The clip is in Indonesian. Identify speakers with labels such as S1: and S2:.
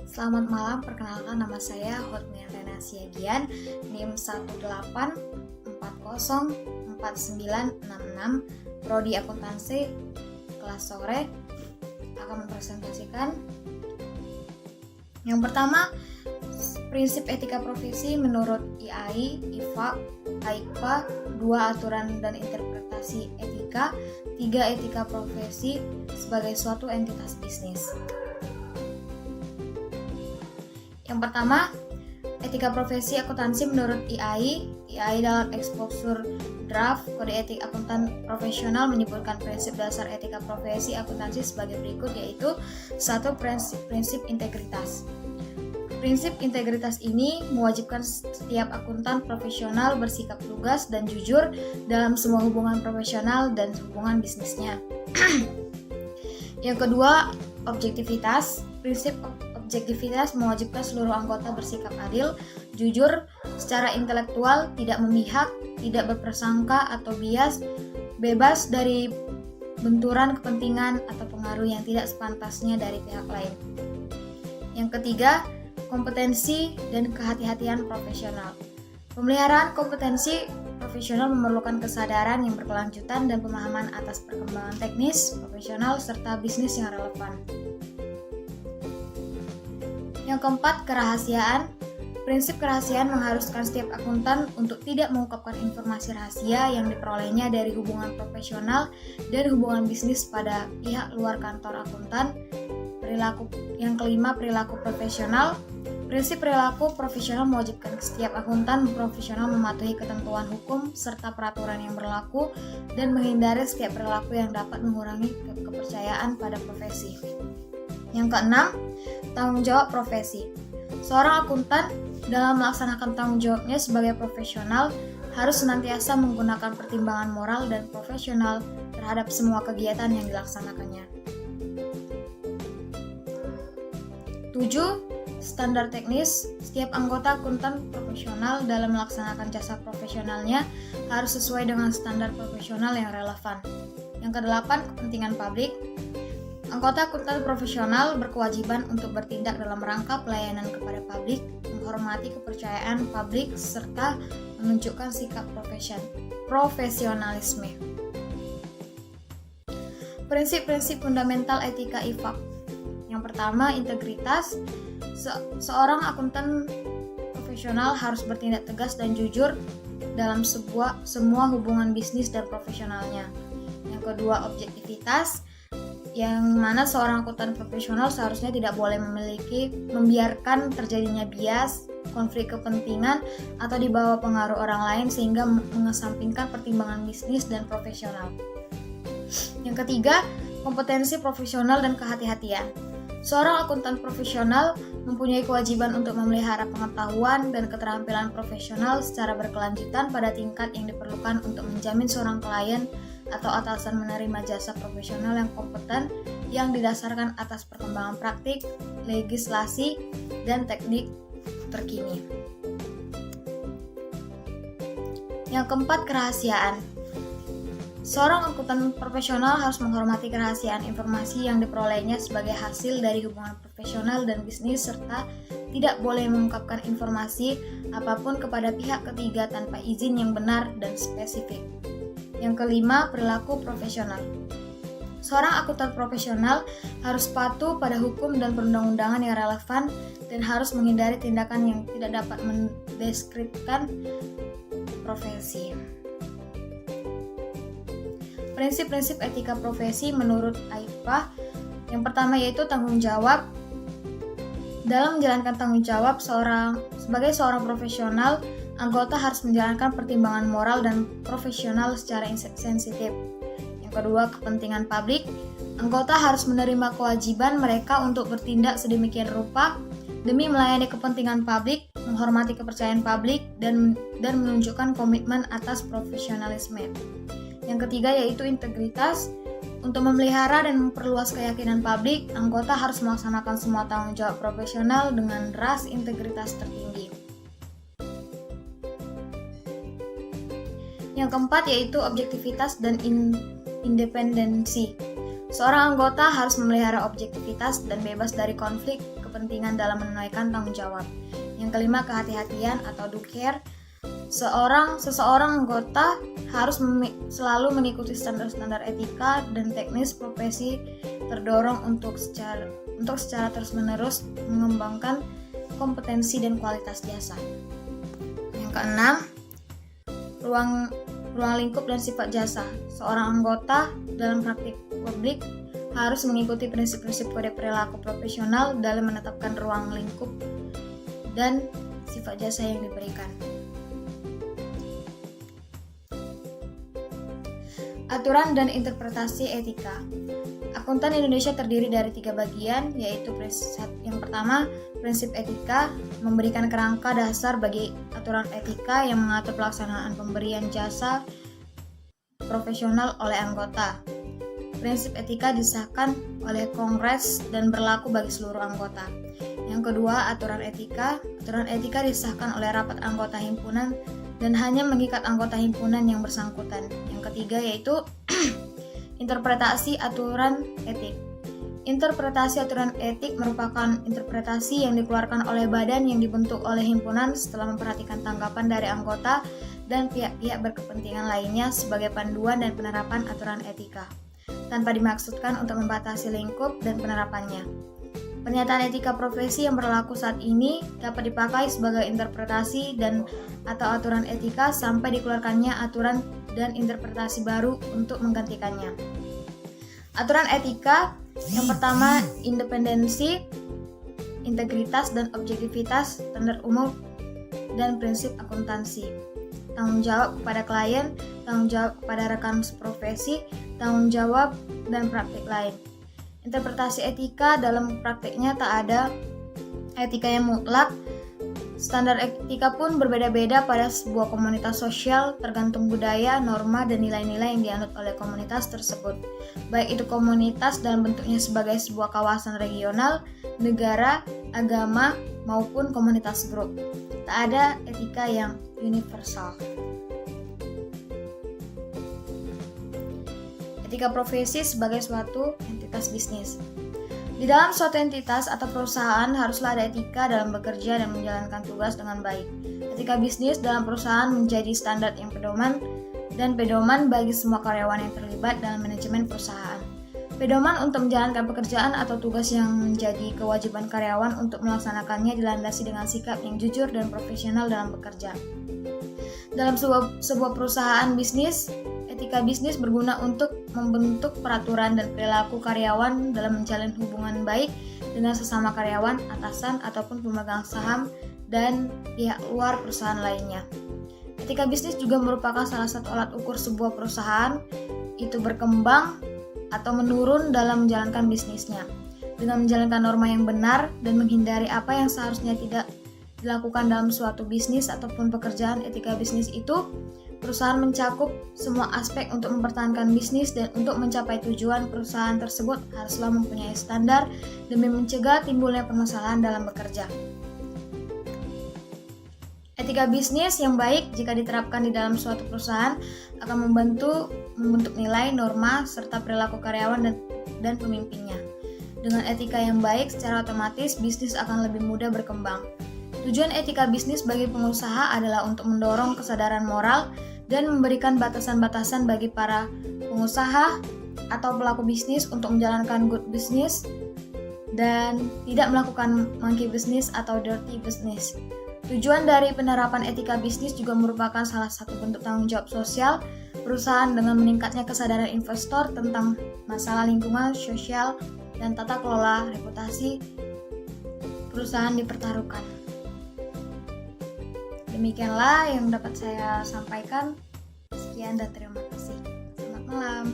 S1: Selamat malam, perkenalkan nama saya Hotmir Rena Siagian, NIM 184049496, Prodi Akuntansi, kelas sore. Akan mempresentasikan yang pertama, prinsip etika profesi menurut IAI, IFAK, AIKPA, 2 aturan dan interpretasi etika, 3 etika profesi sebagai suatu entitas bisnis. Yang pertama, etika profesi akuntansi menurut IAI dalam exposure draft Kode Etik Akuntan Profesional menyebutkan prinsip dasar etika profesi akuntansi sebagai berikut, yaitu 1. Prinsip integritas. Prinsip integritas ini mewajibkan setiap akuntan profesional bersikap lugas dan jujur dalam semua hubungan profesional dan hubungan bisnisnya. Yang kedua, objektivitas. Prinsip objektivitas mewajibkan seluruh anggota bersikap adil, jujur, secara intelektual, tidak memihak, tidak berprasangka atau bias, bebas dari benturan kepentingan atau pengaruh yang tidak sepantasnya dari pihak lain. Yang ketiga, kompetensi dan kehati-hatian profesional. Pemeliharaan kompetensi profesional memerlukan kesadaran yang berkelanjutan dan pemahaman atas perkembangan teknis, profesional, serta bisnis yang relevan. Yang keempat, kerahasiaan. Prinsip kerahasiaan mengharuskan setiap akuntan untuk tidak mengungkapkan informasi rahasia yang diperolehnya dari hubungan profesional dan hubungan bisnis pada pihak luar kantor akuntan. Yang kelima, perilaku profesional. Prinsip perilaku profesional mewajibkan setiap akuntan profesional mematuhi ketentuan hukum serta peraturan yang berlaku dan menghindari setiap perilaku yang dapat mengurangi kepercayaan pada profesi. Yang keenam, tanggung jawab profesi. Seorang akuntan dalam melaksanakan tanggung jawabnya sebagai profesional harus senantiasa menggunakan pertimbangan moral dan profesional terhadap semua kegiatan yang dilaksanakannya. 7. Standar teknis. Setiap anggota akuntan profesional dalam melaksanakan jasa profesionalnya harus sesuai dengan standar profesional yang relevan. Yang kedelapan, kepentingan publik. Anggota akuntan profesional berkewajiban untuk bertindak dalam rangka pelayanan kepada publik, menghormati kepercayaan publik, serta menunjukkan sikap profesionalisme. Prinsip-prinsip fundamental etika IFAK. Yang pertama, integritas. Seorang akuntan profesional harus bertindak tegas dan jujur dalam semua hubungan bisnis dan profesionalnya. Yang kedua, objektivitas, yang mana seorang akuntan profesional seharusnya tidak boleh membiarkan terjadinya bias, konflik kepentingan, atau dibawa pengaruh orang lain sehingga mengesampingkan pertimbangan bisnis dan profesional. Yang ketiga, kompetensi profesional dan kehati-hatian. Seorang akuntan profesional mempunyai kewajiban untuk memelihara pengetahuan dan keterampilan profesional secara berkelanjutan pada tingkat yang diperlukan untuk menjamin seorang klien atau atasan menerima jasa profesional yang kompeten yang didasarkan atas perkembangan praktik, legislasi, dan teknik terkini. Yang keempat, kerahasiaan. Seorang akuntan profesional harus menghormati kerahasiaan informasi yang diperolehnya sebagai hasil dari hubungan profesional dan bisnis, serta tidak boleh mengungkapkan informasi apapun kepada pihak ketiga tanpa izin yang benar dan spesifik. Yang kelima, perilaku profesional. Seorang akuntan profesional harus patuh pada hukum dan perundang-undangan yang relevan dan harus menghindari tindakan yang tidak dapat mendeskripsikan profesi. Prinsip-prinsip etika profesi menurut AIKPA. Yang pertama yaitu tanggung jawab. Dalam menjalankan tanggung jawab sebagai seorang profesional, anggota harus menjalankan pertimbangan moral dan profesional secara sensitif. Yang kedua, kepentingan publik. Anggota harus menerima kewajiban mereka untuk bertindak sedemikian rupa demi melayani kepentingan publik, menghormati kepercayaan publik, dan menunjukkan komitmen atas profesionalisme. Yang ketiga yaitu integritas. Untuk memelihara dan memperluas keyakinan publik, anggota harus melaksanakan semua tanggung jawab profesional dengan ras integritas tertinggi. Yang keempat yaitu objektivitas dan independensi. Seorang anggota harus memelihara objektivitas dan bebas dari konflik berkepentingan dalam menunaikan tanggung jawab. Yang kelima, kehati-hatian atau do care. Seseorang anggota harus selalu mengikuti standar-standar etika dan teknis profesi, terdorong untuk secara terus-menerus mengembangkan kompetensi dan kualitas jasa. Yang keenam, ruang lingkup dan sifat jasa. Seorang anggota dalam praktik publik harus mengikuti prinsip-prinsip kode perilaku profesional dalam menetapkan ruang lingkup dan sifat jasa yang diberikan. Aturan dan interpretasi etika. Akuntan Indonesia terdiri dari 3 bagian, yaitu yang pertama, prinsip etika, memberikan kerangka dasar bagi aturan etika yang mengatur pelaksanaan pemberian jasa profesional oleh anggota. Prinsip etika disahkan oleh Kongres dan berlaku bagi seluruh anggota. Yang kedua, aturan etika. Aturan etika disahkan oleh rapat anggota himpunan dan hanya mengikat anggota himpunan yang bersangkutan. Yang ketiga yaitu interpretasi aturan etik. Interpretasi aturan etik merupakan interpretasi yang dikeluarkan oleh badan yang dibentuk oleh himpunan setelah memperhatikan tanggapan dari anggota dan pihak-pihak berkepentingan lainnya sebagai panduan dan penerapan aturan etika, tanpa dimaksudkan untuk membatasi lingkup dan penerapannya. Pernyataan etika profesi yang berlaku saat ini dapat dipakai sebagai interpretasi atau aturan etika sampai dikeluarkannya aturan dan interpretasi baru untuk menggantikannya. Aturan etika yang pertama, independensi, integritas dan objektivitas, standar umum dan prinsip akuntansi. Tanggung jawab kepada klien, tanggung jawab kepada rekan seprofesi, tanggung jawab dan praktik lain. Interpretasi etika dalam praktiknya tak ada etika yang mutlak. Standar etika pun berbeda-beda pada sebuah komunitas sosial tergantung budaya, norma, dan nilai-nilai yang dianut oleh komunitas tersebut. Baik itu komunitas dalam bentuknya sebagai sebuah kawasan regional, negara, agama, maupun komunitas grup. Tak ada etika yang universal. Etika profesi sebagai suatu entitas bisnis. Di dalam suatu entitas atau perusahaan haruslah ada etika dalam bekerja dan menjalankan tugas dengan baik. Etika bisnis dalam perusahaan menjadi standar yang pedoman bagi semua karyawan yang terlibat dalam manajemen perusahaan. Pedoman untuk menjalankan pekerjaan atau tugas yang menjadi kewajiban karyawan untuk melaksanakannya dilandasi dengan sikap yang jujur dan profesional dalam bekerja. Dalam sebuah perusahaan bisnis, etika bisnis berguna untuk membentuk peraturan dan perilaku karyawan dalam menjalin hubungan baik dengan sesama karyawan, atasan, ataupun pemegang saham, dan pihak luar perusahaan lainnya. Etika bisnis juga merupakan salah satu alat ukur sebuah perusahaan itu berkembang atau menurun dalam menjalankan bisnisnya. Dengan menjalankan norma yang benar dan menghindari apa yang seharusnya tidak dilakukan dalam suatu bisnis ataupun pekerjaan etika bisnis itu, perusahaan mencakup semua aspek untuk mempertahankan bisnis dan untuk mencapai tujuan perusahaan tersebut haruslah mempunyai standar demi mencegah timbulnya permasalahan dalam bekerja. Etika bisnis yang baik jika diterapkan di dalam suatu perusahaan akan membentuk nilai, norma, serta perilaku karyawan dan pemimpinnya. Dengan etika yang baik, secara otomatis bisnis akan lebih mudah berkembang. Tujuan etika bisnis bagi pengusaha adalah untuk mendorong kesadaran moral dan memberikan batasan-batasan bagi para pengusaha atau pelaku bisnis untuk menjalankan good business dan tidak melakukan monkey business atau dirty business. Tujuan dari penerapan etika bisnis juga merupakan salah satu bentuk tanggung jawab sosial perusahaan dengan meningkatnya kesadaran investor tentang masalah lingkungan, sosial, dan tata kelola reputasi perusahaan dipertaruhkan. Demikianlah yang dapat saya sampaikan. Sekian dan terima kasih. Selamat malam.